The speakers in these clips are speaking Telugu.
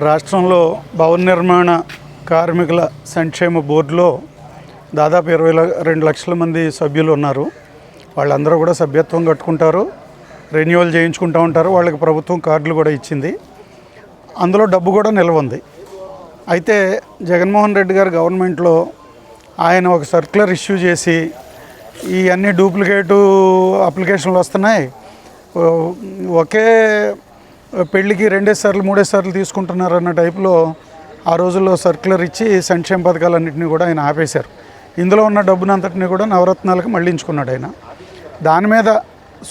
రాష్ట్రంలో భవన నిర్మాణ కార్మికుల సంక్షేమ బోర్డులో దాదాపు 22 లక్షల మంది సభ్యులు ఉన్నారు. వాళ్ళందరూ కూడా సభ్యత్వం కట్టుకుంటారు, రెన్యువల్ చేయించుకుంటూ ఉంటారు. వాళ్ళకి ప్రభుత్వం కార్డులు కూడా ఇచ్చింది. అందులో డబ్బు కూడా నిల్వ ఉంది. అయితే జగన్మోహన్ రెడ్డి గారు గవర్నమెంట్లో ఆయన ఒక సర్క్యులర్ ఇష్యూ చేసి ఈ అన్ని డూప్లికేటు అప్లికేషన్లు వస్తున్నాయి, ఒకే పెళ్ళికి 2 సార్లు 3 సార్లు తీసుకుంటున్నారు అన్న టైప్లో ఆ రోజుల్లో సర్క్యులర్ ఇచ్చి సంక్షేమ పథకాలన్నింటినీ కూడా ఆయన ఆపేశారు. ఇందులో ఉన్న డబ్బునంతటినీ కూడా నవరత్నాలకు మళ్లించుకున్నాడు ఆయన. దాని మీద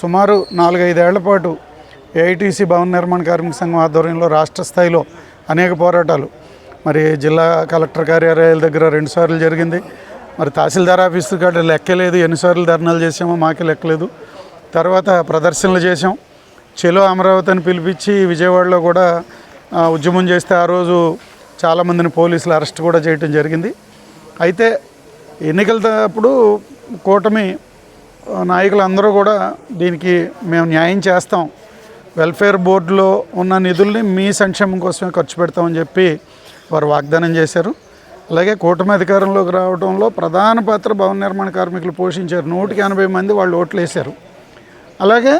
సుమారు 4-5 ఏళ్ల పాటు ఏఐటీసీ భవన నిర్మాణ కార్మిక సంఘం ఆధ్వర్యంలో రాష్ట్ర స్థాయిలో అనేక పోరాటాలు, మరి జిల్లా కలెక్టర్ కార్యాలయాల దగ్గర 2 సార్లు జరిగింది. మరి తహసీల్దార్ ఆఫీసు కాడ లెక్కలేదు, ఎన్నిసార్లు ధర్నాలు చేసామో మాకే లెక్కలేదు. తర్వాత ప్రదర్శనలు చేసాం. చెలో అమరావతి అని పిలిపించి విజయవాడలో కూడా ఉద్యమం చేస్తే ఆ రోజు చాలామందిని పోలీసులు అరెస్ట్ కూడా చేయడం జరిగింది. అయితే ఎన్నికలప్పుడు కూటమి నాయకులందరూ కూడా దీనికి మేము న్యాయం చేస్తాం, వెల్ఫేర్ బోర్డులో ఉన్న నిధుల్ని మీ సంక్షేమం కోసమే ఖర్చు పెడతామని చెప్పి వారు వాగ్దానం చేశారు. అలాగే కూటమి అధికారంలోకి రావడంలో ప్రధాన పాత్ర భవన నిర్మాణ కార్మికులు పోషించారు. 180 మంది వాళ్ళు ఓట్లు వేశారు. అలాగే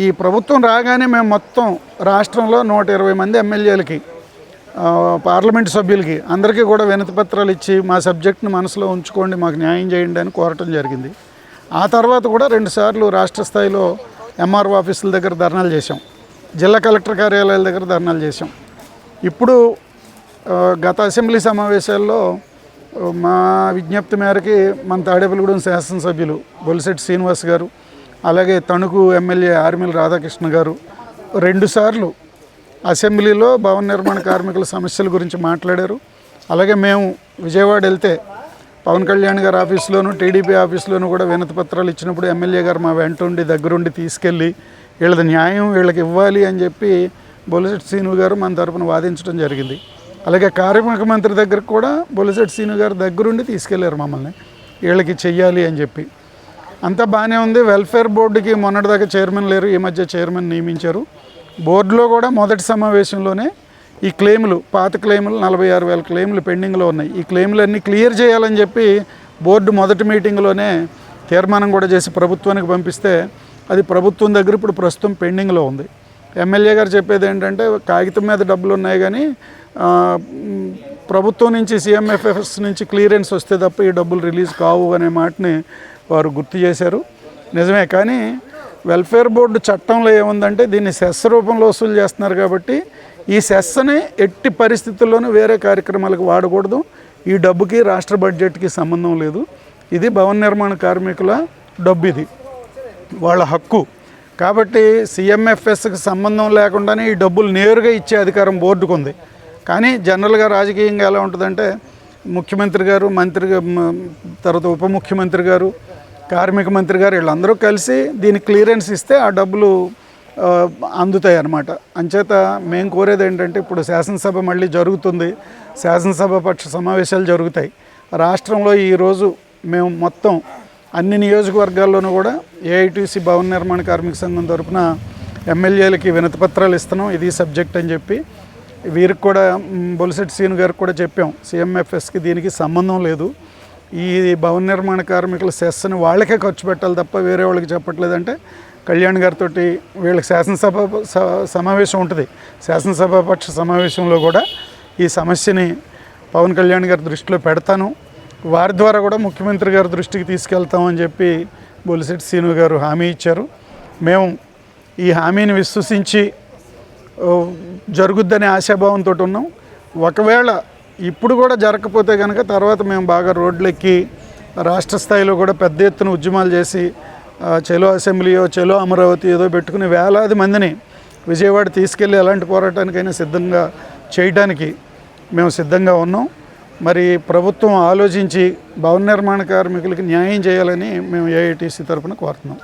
ఈ ప్రభుత్వం రాగానే మేము మొత్తం రాష్ట్రంలో 120 మంది ఎమ్మెల్యేలకి, పార్లమెంటు సభ్యులకి అందరికీ కూడా వినతి పత్రాలు ఇచ్చి మా సబ్జెక్ట్ని మనసులో ఉంచుకోండి, మాకు న్యాయం చేయండి అని కోరటం జరిగింది. ఆ తర్వాత కూడా 2 సార్లు రాష్ట్ర స్థాయిలో ఎంఆర్ఓ ఆఫీసుల దగ్గర ధర్నాలు చేసాం, జిల్లా కలెక్టర్ కార్యాలయాల దగ్గర ధర్నాలు చేసాం. ఇప్పుడు గత అసెంబ్లీ సమావేశాల్లో మా విజ్ఞప్తి మేరకి మన తాడేపల్లిగూడెం శాసనసభ్యులు బొలిశెట్టి శ్రీనివాస్ గారు, అలాగే తణుకు ఎమ్మెల్యే ఆర్మిల రాధాకృష్ణ గారు 2 సార్లు అసెంబ్లీలో భవన నిర్మాణ కార్మికుల సమస్యల గురించి మాట్లాడారు. అలాగే మేము విజయవాడ వెళ్తే పవన్ కళ్యాణ్ గారి ఆఫీసులోను టీడీపీ ఆఫీసులోను కూడా వినతి పత్రాలు ఇచ్చినప్పుడు ఎమ్మెల్యే గారు మా వెంటుండి దగ్గరుండి తీసుకెళ్ళి వీళ్ళది న్యాయం వీళ్ళకి ఇవ్వాలి అని చెప్పి బొలిశెట్టి శ్రీను గారు మన తరపున వాదించడం జరిగింది. అలాగే కార్మిక మంత్రి దగ్గరకు కూడా బొలిశెట్టి శ్రీను గారు దగ్గరుండి తీసుకెళ్లారు మమ్మల్ని, వీళ్ళకి చెయ్యాలి అని చెప్పి. అంతా బాగానే ఉంది. వెల్ఫేర్ బోర్డుకి మొన్నటిదాకా చైర్మన్ లేరు, ఈ మధ్య చైర్మన్ నియమించారు. బోర్డులో కూడా మొదటి సమావేశంలోనే ఈ క్లెయిములు, పాత క్లెయిములు 46,000 క్లెయిములు పెండింగ్లో ఉన్నాయి. ఈ క్లెయిములన్నీ క్లియర్ చేయాలని చెప్పి బోర్డు మొదటి మీటింగ్లోనే తీర్మానం కూడా చేసి ప్రభుత్వానికి పంపిస్తే అది ప్రభుత్వం దగ్గర ఇప్పుడు ప్రస్తుతం పెండింగ్లో ఉంది. ఎమ్మెల్యే గారు చెప్పేది ఏంటంటే కాగితం మీద డబ్బులు ఉన్నాయి కానీ ప్రభుత్వం నుంచి సిఎంఎఫ్ఎస్ నుంచి క్లియరెన్స్ వస్తే తప్ప ఈ డబ్బులు రిలీజ్ కావు అనే మాటని వారు గుర్తు చేశారు. నిజమే, కానీ వెల్ఫేర్ బోర్డు చట్టంలో ఏముందంటే దీన్ని సెస్ రూపంలో వసూలు చేస్తున్నారు కాబట్టి ఈ సెస్ని ఎట్టి పరిస్థితుల్లోనూ వేరే కార్యక్రమాలకు వాడకూడదు. ఈ డబ్బుకి రాష్ట్ర బడ్జెట్కి సంబంధం లేదు. ఇది భవన నిర్మాణ కార్మికుల డబ్బు, ఇది వాళ్ళ హక్కు. కాబట్టి సిఎంఎఫ్ఎస్కి సంబంధం లేకుండానే ఈ డబ్బులు నేరుగా ఇచ్చే అధికారం బోర్డుకు ఉంది. కానీ జనరల్గా రాజకీయంగా ఎలా ఉంటుందంటే ముఖ్యమంత్రి గారు, మంత్రి, తర్వాత ఉప ముఖ్యమంత్రి గారు, కార్మిక మంత్రి గారు వీళ్ళందరూ కలిసి దీనికి క్లియరెన్స్ ఇస్తే ఆ డబ్బులు అందుతాయి అన్నమాట. అంచేత మేము కోరేది ఏంటంటే ఇప్పుడు శాసనసభ మళ్ళీ జరుగుతుంది, శాసనసభ పక్ష సమావేశాలు జరుగుతాయి రాష్ట్రంలో. ఈరోజు మేము మొత్తం అన్ని నియోజకవర్గాల్లోనూ కూడా ఏఐటీసీ భవన నిర్మాణ కార్మిక సంఘం తరఫున ఎమ్మెల్యేలకి వినతి పత్రాలు ఇస్తున్నాం, ఇది సబ్జెక్ట్ అని చెప్పి. వీరికి కూడా బొలిశెట్టి శ్రీను గారికి కూడా చెప్పాం, సిఎంఎఫ్ఎస్కి దీనికి సంబంధం లేదు, ఈ భవన నిర్మాణ కార్మికుల సెస్ని వాళ్ళకే ఖర్చు పెట్టాలి తప్ప వేరే వాళ్ళకి చెప్పట్లేదంటే కళ్యాణ్ గారితో వీళ్ళకి శాసనసభ సమావేశం ఉంటుంది. శాసనసభ పక్ష సమావేశంలో కూడా ఈ సమస్యని పవన్ కళ్యాణ్ గారి దృష్టిలో పెడతాను, వారి ద్వారా కూడా ముఖ్యమంత్రి గారి దృష్టికి తీసుకెళ్తామని చెప్పి బొలిశెట్టి శ్రీను గారు హామీ ఇచ్చారు. మేము ఈ హామీని విశ్వసించి జరుగుద్దనే ఆశాభావంతో ఉన్నాం. ఒకవేళ ఇప్పుడు కూడా జరగకపోతే కనుక తర్వాత మేము బాగా రోడ్లెక్కి రాష్ట్ర స్థాయిలో కూడా పెద్ద ఎత్తున ఉద్యమాలు చేసి చెలో అసెంబ్లీయో చెలో అమరావతి ఏదో పెట్టుకుని వేలాది మందిని విజయవాడ తీసుకెళ్ళి ఎలాంటి పోరాటానికైనా సిద్ధంగా చేయడానికి మేము సిద్ధంగా ఉన్నాం. మరి ప్రభుత్వం ఆలోచించి భవన నిర్మాణ కార్మికులకి న్యాయం చేయాలని మేము ఏఐటీసీ తరఫున కోరుతున్నాం.